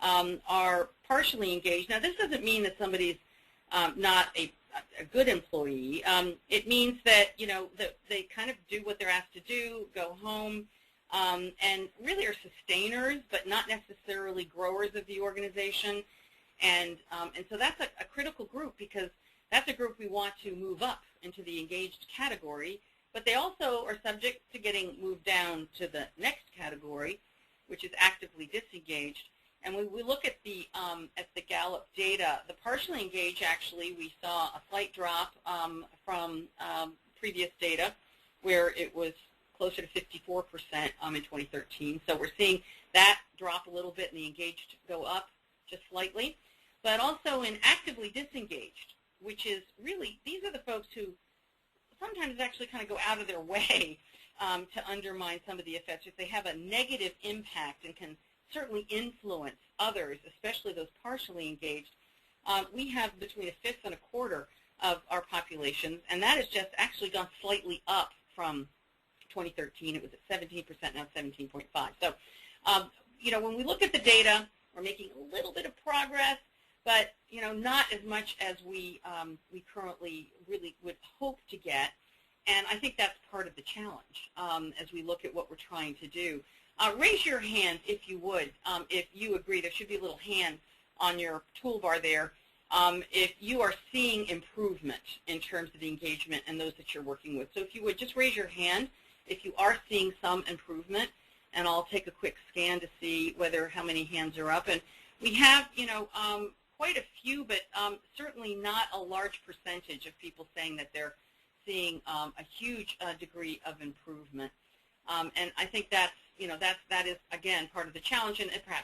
are partially engaged. Now, this doesn't mean that somebody's not a good employee. It means that, you know, that they kind of do what they're asked to do, go home, and really are sustainers, but not necessarily growers of the organization. And so that's a critical group, because that's a group we want to move up into the engaged category, but they also are subject to getting moved down to the next category, which is actively disengaged. And when we look at the Gallup data, the partially engaged, actually, we saw a slight drop from previous data, where it was closer to 54% in 2013. So we're seeing that drop a little bit and the engaged go up just slightly. But also in actively disengaged, which is really, these are the folks who sometimes actually kind of go out of their way to undermine some of the effects. If they have a negative impact and can certainly influence others, especially those partially engaged, we have between a fifth and a quarter of our populations, and that has just actually gone slightly up from 2013. It was at 17%, now 17.5. So, you know, when we look at the data, we're making a little bit of progress, but, you know, not as much as we currently really would hope to get. And I think that's part of the challenge as we look at what we're trying to do. Raise your hand, if you would, if you agree. There should be a little hand on your toolbar there. If you are seeing improvement in terms of the engagement and those that you're working with. So if you would, just raise your hand if you are seeing some improvement, and I'll take a quick scan to see how many hands are up. And we have, you know, quite a few, but certainly not a large percentage of people saying that they're seeing a huge degree of improvement. And I think that's, you know, that is, again, part of the challenge, and perhaps